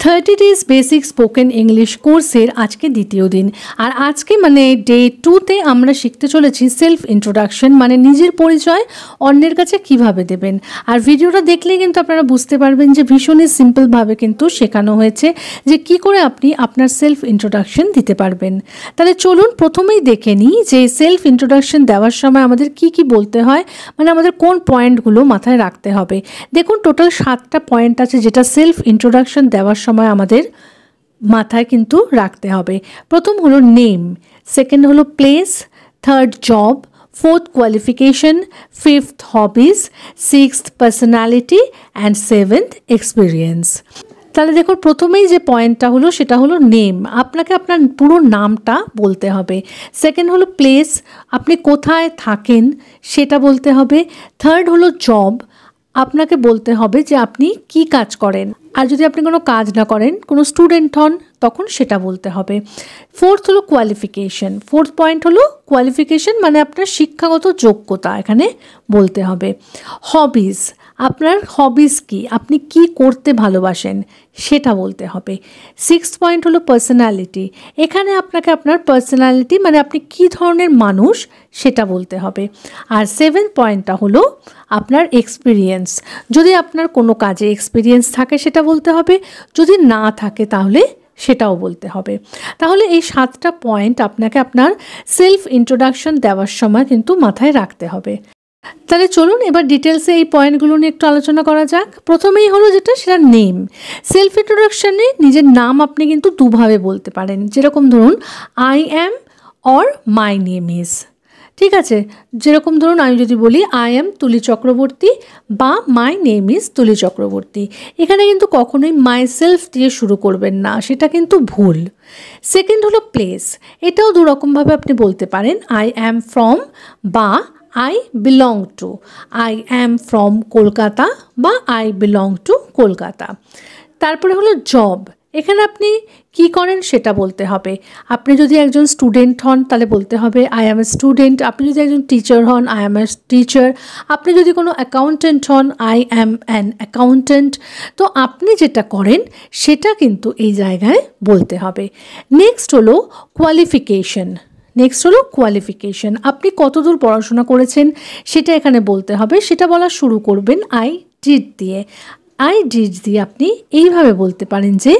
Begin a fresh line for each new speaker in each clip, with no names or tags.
30 days basic spoken English কোর্সের আজকে দ্বিতীয় দিন। আর আজকে মানে ডে 2তে আমরা শিখতে চলেছি সেলফ ইন্ট্রোডাকশন, মানে নিজের পরিচয় অন্যের কাছে কিভাবে দেবেন। আর ভিডিওটা দেখলেই কিন্তু আপনারা বুঝতে পারবেন যে ভীষণই সিম্পলভাবে কিন্তু শেখানো হয়েছে যে কি করে আপনি আপনার সেলফ ইন্ট্রোডাকশন দিতে পারবেন। তাহলে চলুন প্রথমেই দেখে নিই যে সেলফ ইন্ট্রোডাকশন দেওয়ার সময় আমাদের কি কি বলতে হয়, মানে আমাদের কোন পয়েন্টগুলো মাথায় রাখতে হবে। দেখুন টোটাল 7টা পয়েন্ট আছে যেটা সেলফ ইন্ট্রোডাকশন দেওয়ার সময় আমাদের মাথায় কিন্তু রাখতে হবে। প্রথম হলো নেম, সেকেন্ড হলো place, third job, fourth qualification, fifth hobbies, sixth personality and seventh experience. তাহলে দেখুন প্রথমেই যে পয়েন্টটা হলো সেটা হলো নেম, আপনাকে আপনার পুরো নামটা বলতে হবে। সেকেন্ড হলো প্লেস, আপনি কোথায় থাকেন সেটা বলতে হবে। থার্ড হলো জব, আপনাকে বলতে হবে যে আপনি কি কাজ করেন, আর যদি আপনি কোনো কাজ না করেন, কোনো স্টুডেন্ট হন, তখন সেটা বলতে হবে। ফোর্থ হলো কোয়ালিফিকেশন, ফোর্থ পয়েন্ট হলো কোয়ালিফিকেশন মানে আপনার শিক্ষাগত যোগ্যতা এখানে বলতে হবে। হবিজ, আপনার হবিজ কি, আপনি কি করতে ভালোবাসেন সেটা বলতে হবে। সিক্সথ পয়েন্ট হলো পার্সোনালিটি, এখানে আপনাকে আপনার পার্সোনালিটি মানে আপনি কি ধরনের মানুষ সেটা বলতে হবে। আর সেভেন্থ পয়েন্টটা হলো আপনার এক্সপিরিয়েন্স, যদি আপনার কোনো কাজে এক্সপিরিয়েন্স থাকে সেটা বলতে হবে, যদি না থাকে তাহলে সেটাও বলতে হবে। তাহলে এই 7টা পয়েন্ট আপনাকে আপনার সেলফ ইন্ট্রোডাকশন দেওয়ার সময় কিন্তু মাথায় রাখতে হবে। তাহলে চলুন এবার ডিটেলসে এই পয়েন্টগুলো নিয়ে একটু আলোচনা করা যাক। প্রথমেই হলো যেটা সেটা নেম। সেলফ ইন্ট্রোডাকশনে নিজের নাম আপনি কিন্তু দুভাবে বলতে পারেন, যেরকম ধরুন I am or my name is. ঠিক আছে, যেরকম ধরুন আমি যদি বলি আই অ্যাম তুলি চক্রবর্তী বা মাই নেম ইজ তুলি চক্রবর্তী, এখানে কিন্তু কখনোই মাই সেলফ দিয়ে শুরু করবেন না, সেটা কিন্তু ভুল। সেকেন্ড হলো প্লেস, এটাও দুরকমভাবে আপনি বলতে পারেন, আই অ্যাম ফ্রম বা I belong to, I am from Kolkata বা আই বিলং টু কলকাতা। তারপরে হলো জব, এখানে আপনি কি করেন সেটা বলতে হবে। আপনি যদি একজন স্টুডেন্ট হন তাহলে বলতে হবে আই অ্যাম এ স্টুডেন্ট, আপনি যদি একজন টিচার হন আই অ্যাম এ টিচার, আপনি যদি কোনো অ্যাকাউন্টেন্ট হন আই অ্যাম অ্যান অ্যাকাউন্টেন্ট। তো আপনি যেটা করেন সেটা কিন্তু এই জায়গায় বলতে হবে। নেক্সট হলো কোয়ালিফিকেশন, আপনি কতদূর পড়াশোনা করেছেন সেটা এখানে বলতে হবে, সেটা বলা শুরু করবেন আই ডিড দিয়ে। আই ডিড দিয়ে আপনি এইভাবে বলতে পারেন যে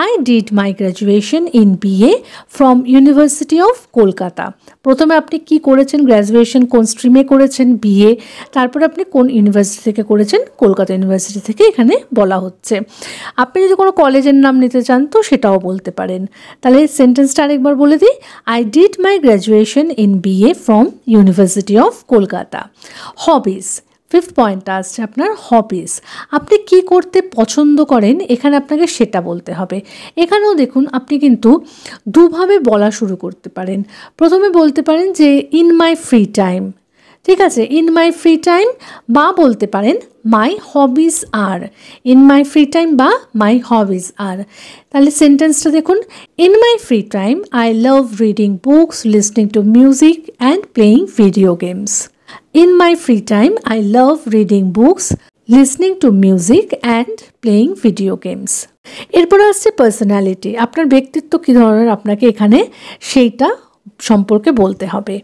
I did my graduation in BA from university of Kolkata. প্রথমে আপনি কি করেছেন, গ্র্যাজুয়েশন কোন স্ট্রিমে করেছেন, বিএ, তারপরে আপনি কোন ইউনিভার্সিটি থেকে করেছেন, কলকাতা ইউনিভার্সিটি থেকে এখানে বলা হচ্ছে। আপনি যদি কোনো কলেজের নাম নিতে চান তো সেটাও বলতে পারেন। তাহলে সেন্টেন্সটা আরেকবার বলে দিই, I did my graduation in BA from university of Kolkata. Hobbies, fifth পয়েন্টটা আসছে আপনার হবিজ, আপনি কি করতে পছন্দ করেন এখানে আপনাকে সেটা বলতে হবে। এখানেও দেখুন আপনি কিন্তু দুভাবে বলা শুরু করতে পারেন। প্রথমে বলতে পারেন যে ইন মাই ফ্রি টাইম, ঠিক আছে, ইন মাই ফ্রি টাইম, বা বলতে পারেন my hobbies are, in my free time বা মাই হবিজ আর। তাহলে সেন্টেন্সটা দেখুন, in my free time I love reading books, listening to music and playing video games. In my free time, I love reading books, listening to music and playing video games. এরপর আসছে personality, আপনার ব্যক্তিত্ব কী ধরনের আপনাকে এখানে সেইটা সম্পর্কে বলতে হবে।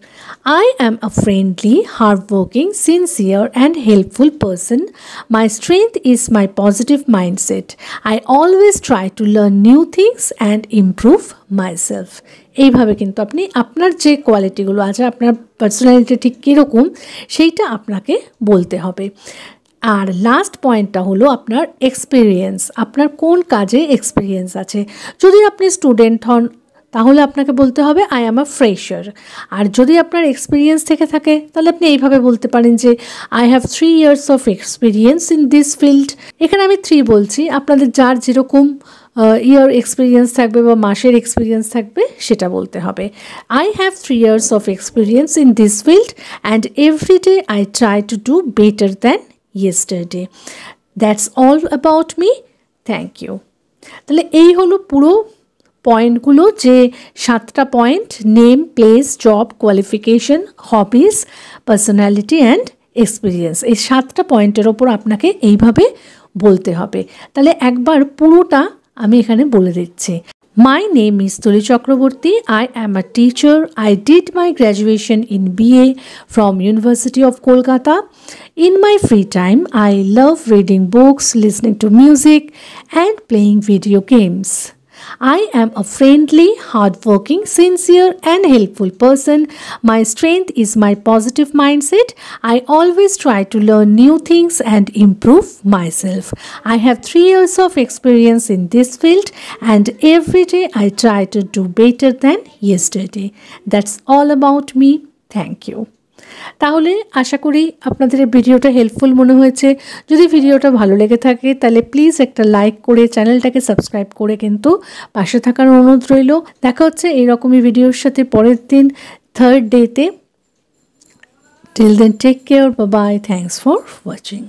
I am a friendly, hardworking, sincere and helpful person. My strength is my positive mindset. I always try to learn new things and improve myself. এইভাবে কিন্তু আপনি আপনার যে কোয়ালিটিগুলো আছে, আপনার পার্সোনালিটি ঠিক কীরকম সেইটা আপনাকে বলতে হবে। আর লাস্ট পয়েন্টটা হলো আপনার এক্সপিরিয়েন্স, আপনার কোন কাজে এক্সপিরিয়েন্স আছে। যদি আপনি স্টুডেন্ট হন তাহলে আপনাকে বলতে হবে আই অ্যাম আ ফ্রেশার, আর যদি আপনার এক্সপিরিয়েন্স থেকে থাকে তাহলে আপনি এইভাবে বলতে পারেন যে I have 3 years of experience in this field. এখানে আমি 3 বলছি, আপনাদের যার যেরকম ইয়ার এক্সপিরিয়েন্স থাকবে বা মাসের এক্সপিরিয়েন্স থাকবে সেটা বলতে হবে। I have 3 years of experience in this field and every day I try to do better than yesterday. That's all about me, thank you. তাহলে এই হলো পুরো পয়েন্টগুলো, যে 7টা point, name, place, job, qualification, hobbies, personality and experience. এই 7টা পয়েন্টের ওপর আপনাকে এইভাবে বলতে হবে। তাহলে একবার পুরোটা আমি এখানে বলে দিচ্ছি। My name is Tuli Chakraborty. I am a teacher. I did my graduation in BA from University of Kolkata. In my free time, I love reading books, listening to music, and playing video games. I am a friendly, hardworking, sincere, and helpful person. My strength is my positive mindset. I always try to learn new things and improve myself. I have 3 years of experience in this field, and every day I try to do better than yesterday. That's all about me. Thank you. তাহলে আশা করি আপনাদের এই ভিডিওটা helpful মনে হয়েছে। যদি ভিডিওটা ভালো লেগে থাকে তাহলে প্লিজ একটা লাইক করে চ্যানেলটাকে সাবস্ক্রাইব করে কিন্তু পাশে থাকার অনুরোধ রইল। দেখা হচ্ছে এইরকমই ভিডিওর সাথে পরের দিন, থার্ড ডেতে। Till then take care, bye bye, thanks for watching.